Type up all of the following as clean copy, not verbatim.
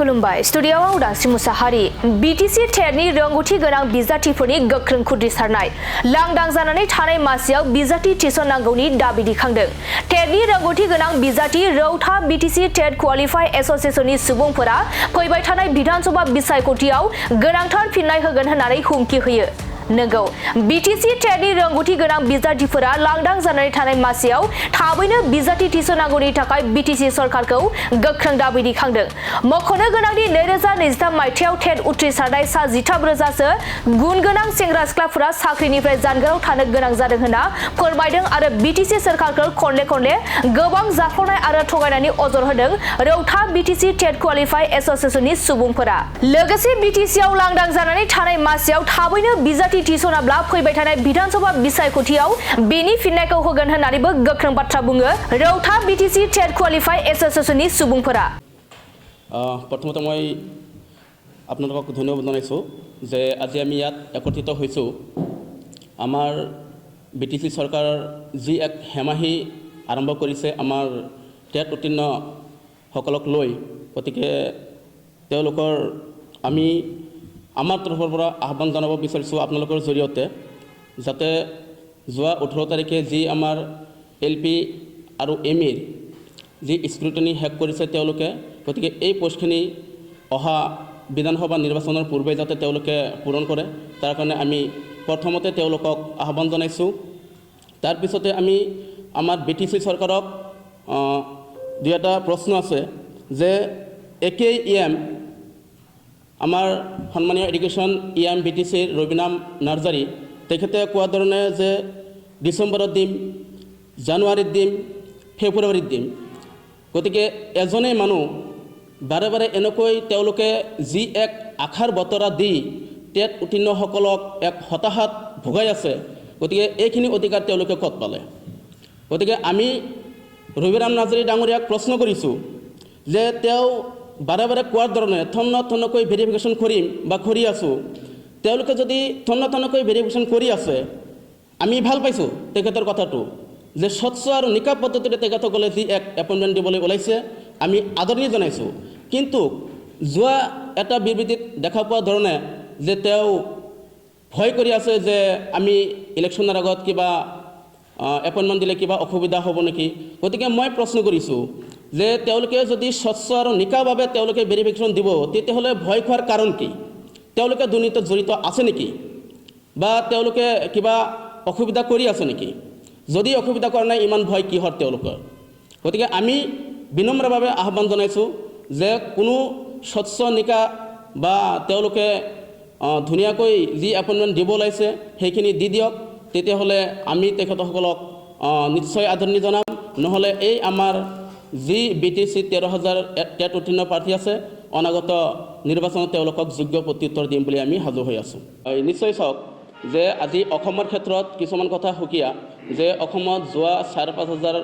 खुलुमबाय स्टुडियोआव उदांस्रि मुसाहारि बीटीसी टेटनि रोंगौथि गोनां बिजाथिफोरनि गोख्रों खुद्रिसारनाय लांदां जानानै थानाय मासियाव बिजाथि थिसननांगौनि दाबि दिखांदों। टेटनि रोंगौथि गोनां बिजाथि रौता बीटीसी टेट क्वालिफाइ एसोसिएशननि सुबुंफोरा फैबाय थानाय विधानसभा बिसायख'थियाव गोनांथार फिननाय होगोन होननानै हुमखि होयो। नंगौ बीटीसी टेटनि रोंगौथि गोनां बिजाथिफोरा लांदां जानानै थानाय मासियाव थाबैनो बिजाथि थिसननांगौनि थाखाय बीटीसी सरकारखौ गोख्रों दाबि दिखांदों। मख'नो गोनांदि 2023 मायथाइयाव टेट उथ्रिसारनाय सा 13 रोजासो गुन गोनां सेंग्रा सिख्लाफोरा साख्रिनिफ्राय जानगाराव थानो गोनां जादों होनना फोरमायदों आरो बीटीसी सरकारखौ खनले गोबां जाफावनाय आरो थगायनायनि अजर होदों रौता बीटीसी टेट क्वालिफाइ एसोसिएशननि सुबुंफोरा। लोगोसे बीटीसीआव लांदां जानानै थानाय मासियाव थाबैनो बिजाथि थिसनाब्ला फैबाय थानाय विधानसभा बिसायख'थियाव बेनि फिननायखौ होगोन होननानैबो गोख्रों बाथ्रा बुङो रौता बीटीसी टेट क्वालिफाइ एसोसिएशननि सुबुंफोरा। प्रथमते मैं आपनालोকক धन्यवाद जनाइছো जे আজি আমি ইয়াত একত্ৰিত হৈছো। আমাৰ बीटीसी सरकार जी एक हेमाही आरम्भ কৰিছে আমাৰ टेट উত্তীৰ্ণ সকলক লৈ, গতিকে তেওঁলোকৰ আমি আমাৰ তৰফৰ পৰা আহ্বান জনাব বিচাৰিছোঁ আপোনালোকৰ জৰিয়তে যাতে যোৱা 18 তাৰিখে যি আমাৰ LP আৰু MA যি স্ক্ৰুটিনি শেষ কৰিছে তেওঁলোকে, গতিকে এই পোষ্টখিনি অহা বিধানসভা নিৰ্বাচনৰ পূৰ্বে যাতে তেওঁলোকে পূৰণ কৰে তাৰ কাৰণে আমি প্ৰথমতে তেওঁলোকক আহ্বান জনাইছোঁ। তাৰপিছতে আমি আমাৰ BTC চৰকাৰক দুই এটা প্ৰশ্ন আছে যে একেই আমাৰ সন্মানীয় এডুকেশ্যন BTC ৰবিনাম নাৰ্জাৰী তেখেতে কোৱা ধৰণে যে ডিচেম্বৰত দিম, জানুৱাৰীত দিম, ফেব্ৰুৱাৰীত দিম, গতিকে এজনে মানুহ বাৰে বাৰে এনেকৈ তেওঁলোকে যি এক আশাৰ বতৰা দি টেট উত্তীৰ্ণসকলক এক হতাশাত ভোগাই আছে, গতিকে এইখিনি অধিকাৰ তেওঁলোকে ক'ত পালে? গতিকে আমি ৰবিৰাম নাৰ্জাৰী ডাঙৰীয়াক প্ৰশ্ন কৰিছোঁ যে তেওঁ বাৰে বাৰে কোৱাৰ ধৰণে থন্নকৈ ভেৰিফিকেশ্যন কৰিম বা কৰি আছোঁ, তেওঁলোকে যদি থন্নকৈ ভেৰিফিকেশ্যন কৰি আছে আমি ভাল পাইছোঁ তেখেতৰ কথাটো যে স্বচ্ছ আৰু নিকা পদ্ধতিৰে তেখেতসকলে যি এক এপইণ্টমেণ্ট দিবলৈ ওলাইছে আমি আদৰণি জনাইছোঁ। কিন্তু যোৱা এটা বিবৃতিত দেখা পোৱা ধৰণে যে তেওঁ ভয় কৰি আছে যে আমি ইলেকশ্যনৰ আগত কিবা এপইণ্টমেণ্ট দিলে কিবা অসুবিধা হ'ব নেকি। গতিকে মই প্ৰশ্ন কৰিছোঁ যে তেওঁলোকে যদি স্বচ্ছ আৰু নিকাভাৱে তেওঁলোকে ভেৰিফিকেশ্যন দিব তেতিয়াহ'লে ভয় খোৱাৰ কাৰণ কি? তেওঁলোকে দুৰ্নীতিত জড়িত আছে নেকি বা তেওঁলোকে কিবা অসুবিধা কৰি আছে নেকি? যদি অসুবিধা কৰা নাই ইমান ভয় কিহৰ তেওঁলোকৰ? গতিকে আমি বিনম্ৰভাৱে আহ্বান জনাইছোঁ যে কোনো স্বচ্ছ নিকা বা তেওঁলোকে ধুনীয়াকৈ যি এপইণ্টমেণ্ট দিব ওলাইছে সেইখিনি দি দিয়ক, তেতিয়াহ'লে আমি তেখেতসকলক নিশ্চয় আদৰণি জনাম। নহ'লে এই আমাৰ যি BTC 13,000 টেট উত্তীৰ্ণ প্ৰাৰ্থী আছে অনাগত নিৰ্বাচনত তেওঁলোকক যোগ্য প্ৰত্যুত্তৰ দিম বুলি আমি সাজু হৈ আছোঁ। নিশ্চয় চাওক যে আজি অসমৰ ক্ষেত্ৰত কিছুমান কথা সুকীয়া যে অসমত যোৱা 5,500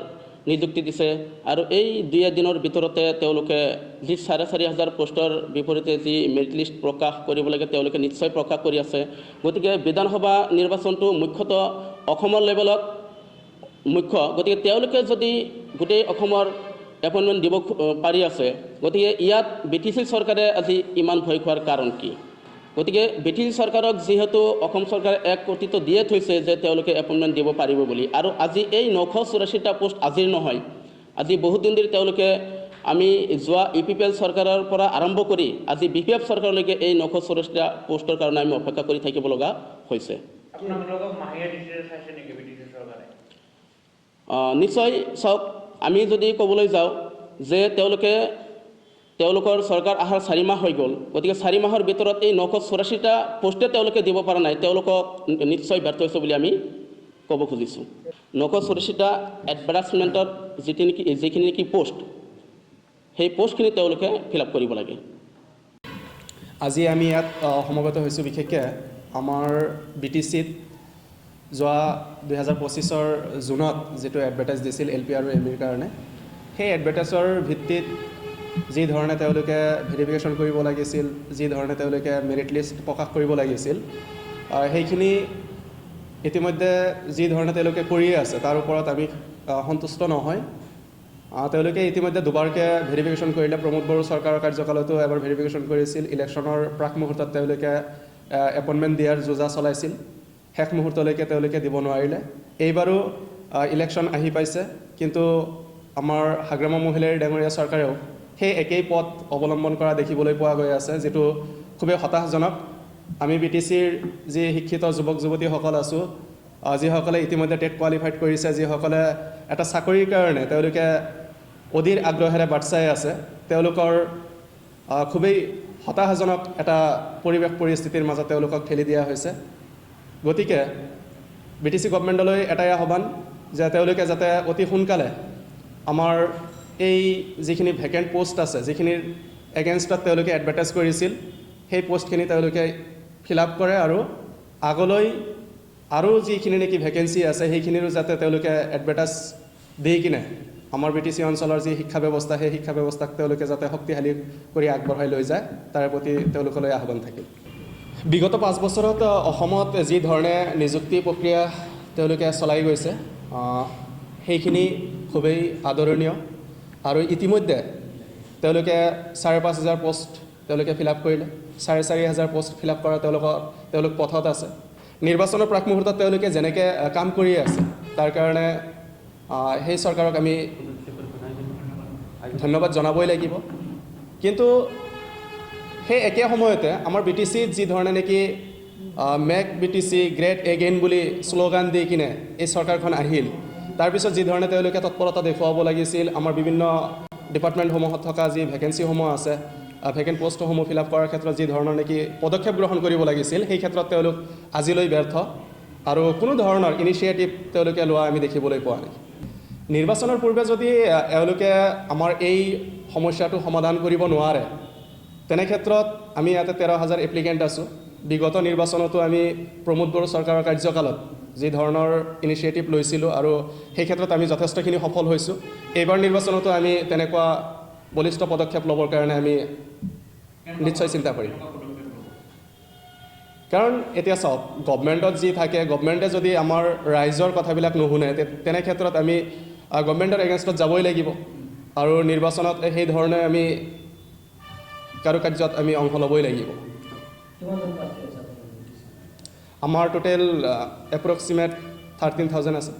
নিযুক্তি দিছে আৰু এই 2 দিনৰ ভিতৰতে তেওঁলোকে যি 4,500 পোষ্টৰ বিপৰীতে যি মেৰিট লিষ্ট প্ৰকাশ কৰিব লাগে তেওঁলোকে নিশ্চয় প্ৰকাশ কৰি আছে। গতিকে বিধানসভা নিৰ্বাচনটো মুখ্যতঃ অসমৰ লেভেলত মুখ্য, গতিকে তেওঁলোকে যদি গোটেই অসমৰ এপইণ্টমেণ্ট দিব পাৰি আছে, গতিকে ইয়াত BTC চৰকাৰে আজি ইমান ভয় খোৱাৰ কাৰণ কি? গতিকে BTC চৰকাৰক যিহেতু অসম চৰকাৰে এক কৰ্তৃত্ব দিয়ে থৈছে যে তেওঁলোকে এপইণ্টমেণ্ট দিব পাৰিব বুলি, আৰু আজি এই 984টা পোষ্ট আজিৰ নহয়, আজি বহুত দিন ধৰি তেওঁলোকে আমি যোৱা UPPL চৰকাৰৰ পৰা আৰম্ভ কৰি আজি BPF চৰকাৰলৈকে এই 984টা পোষ্টৰ কাৰণে আমি অপেক্ষা কৰি থাকিব লগা হৈছে। নিশ্চয় চাওক, আমি যদি ক'বলৈ যাওঁ যে তেওঁলোকৰ চৰকাৰ অহাৰ 4 মাহ হৈ গ'ল, গতিকে 4 মাহৰ ভিতৰত এই 984টা পোষ্টে তেওঁলোকে দিব পৰা নাই, তেওঁলোকক নিশ্চয় ব্যৰ্থ হৈছে বুলি আমি ক'ব খুজিছোঁ। 984টা এডভাৰ্টাইজমেণ্টত যিখিনি নেকি পোষ্ট, সেই পোষ্টখিনি তেওঁলোকে ফিল আপ কৰিব লাগে। আজি আমি ইয়াত সমবেত হৈছোঁ বিশেষকৈ আমাৰ BTCত যোৱা 2025 জুনত যিটো এডভাৰ্টাইজ দিছিল LP আৰু MA কাৰণে, সেই এডভাৰ্টাইজৰ ভিত্তিত যি ধৰণে তেওঁলোকে ভেৰিফিকেশ্যন কৰিব লাগিছিল, যি ধৰণে তেওঁলোকে মেৰিট লিষ্ট প্ৰকাশ কৰিব লাগিছিল, সেইখিনি ইতিমধ্যে যি ধৰণে তেওঁলোকে কৰিয়ে আছে তাৰ ওপৰত আমি সন্তুষ্ট নহয়। তেওঁলোকে ইতিমধ্যে দুবাৰকৈ ভেৰিফিকেশ্যন কৰিলে। প্ৰমোদ বড়ো চৰকাৰৰ কাৰ্যকালতো এবাৰ ভেৰিফিকেশ্যন কৰিছিল। ইলেকশ্যনৰ প্ৰাক মুহূৰ্তত তেওঁলোকে এপইণ্টমেণ্ট দিয়াৰ যোজা চলাইছিল, শেষ মুহূৰ্তলৈকে তেওঁলোকে দিব নোৱাৰিলে। এইবাৰো ইলেকশ্যন আহি পাইছে, কিন্তু আমাৰ হাগ্ৰামা মহিলাৰী ডাঙৰীয়া চৰকাৰেও সেই একেই পথ অৱলম্বন কৰা দেখিবলৈ পোৱা গৈ আছে, যিটো খুবেই হতাশজনক। আমি BTCৰ যি শিক্ষিত যুৱক যুৱতীসকল আছোঁ, যিসকলে ইতিমধ্যে টেট কোৱালিফাইড কৰিছে, যিসকলে এটা চাকৰিৰ কাৰণে তেওঁলোকে অধীৰ আগ্ৰহেৰে বাট চাই আছে, তেওঁলোকৰ খুবেই হতাশজনক এটা পৰিৱেশ পৰিস্থিতিৰ মাজত তেওঁলোকক ঠেলি দিয়া হৈছে। গতিকে BTC গভৰ্ণমেণ্টলৈ এটাই আহ্বান যে তেওঁলোকে যাতে অতি সোনকালে আমাৰ এই যিখিনি ভেকেণ্ট পোষ্ট আছে, যিখিনিৰ এগেইনষ্টত তেওঁলোকে এডভাৰটাইজ কৰিছিল, সেই পোষ্টখিনি তেওঁলোকে ফিল আপ কৰে আৰু আগলৈ আৰু যিখিনি নেকি ভেকেঞ্চি আছে সেইখিনিৰো যাতে তেওঁলোকে এডভাৰটাইজ দি কিনে আমাৰ BTC অঞ্চলৰ যি শিক্ষা ব্যৱস্থা, সেই শিক্ষা ব্যৱস্থাক তেওঁলোকে যাতে শক্তিশালী কৰি আগবঢ়াই লৈ যায়, তাৰে প্ৰতি তেওঁলোকলৈ আহ্বান থাকিল। বিগত 5 বছৰত অসমত যি ধৰণে নিযুক্তি প্ৰক্ৰিয়া তেওঁলোকে চলাই গৈছে, সেইখিনি খুবেই আদৰণীয়। আৰু ইতিমধ্যে তেওঁলোকে 5,500 পোষ্ট তেওঁলোকে ফিল আপ কৰিলে, 4,500 পোষ্ট ফিল আপ কৰা তেওঁলোক পথত আছে। নিৰ্বাচনৰ প্ৰাক মুহূৰ্তত তেওঁলোকে যেনেকৈ কাম কৰি আছে, তাৰ কাৰণে সেই চৰকাৰক আমি ধন্যবাদ জনাবই লাগিব। কিন্তু সেই একে সময়তে আমাৰ BTCত যি ধৰণে নেকি মেক BTC গ্ৰেট এগেইন বুলি শ্লোগান দি কিনে এই চৰকাৰখন আহিল, তাৰপিছত যি ধৰণে তেওঁলোকে তৎপৰতা দেখুৱাব লাগিছিল, আমাৰ বিভিন্ন ডিপাৰ্টমেণ্টসমূহত থকা যি ভেকেঞ্চিসমূহ আছে, ভেকেণ্ট পোষ্টসমূহ ফিল আপ কৰাৰ ক্ষেত্ৰত যি ধৰণৰ নেকি পদক্ষেপ গ্ৰহণ কৰিব লাগিছিল, সেই ক্ষেত্ৰত তেওঁলোক আজিলৈ ব্যৰ্থ আৰু কোনো ধৰণৰ ইনিচিয়েটিভ তেওঁলোকে লোৱা আমি দেখিবলৈ পোৱা নাই। নিৰ্বাচনৰ পূৰ্বে যদি এওঁলোকে আমাৰ এই সমস্যাটো সমাধান কৰিব নোৱাৰে, তেনে ক্ষেত্ৰত আমি ইয়াতে 13,000 এপ্লিকেণ্ট আছোঁ। বিগত নিৰ্বাচনতো আমি প্ৰমোদ বড়ো চৰকাৰৰ কাৰ্যকালত যি ধৰণৰ ইনিচিয়েটিভ লৈছিলোঁ আৰু সেই ক্ষেত্ৰত আমি যথেষ্টখিনি সফল হৈছোঁ। এইবাৰ নিৰ্বাচনতো আমি তেনেকুৱা বলিষ্ঠ পদক্ষেপ ল'বৰ কাৰণে আমি নিশ্চয় চিন্তা কৰিম। কাৰণ এতিয়া চাওক, গভৰ্ণমেণ্টত যি থাকে, গভৰ্ণমেণ্টে যদি আমাৰ ৰাইজৰ কথাবিলাক নুশুনে, তেনে ক্ষেত্ৰত আমি গভৰ্ণমেণ্টৰ এগেইনষ্টত যাবই লাগিব আৰু নিৰ্বাচনত সেই ধৰণে আমি কাৰুকাৰ্যত আমি অংশ ল'বই লাগিব। আমাৰ টোটেল এপ্ৰক্সিমেট 13,000 আছে।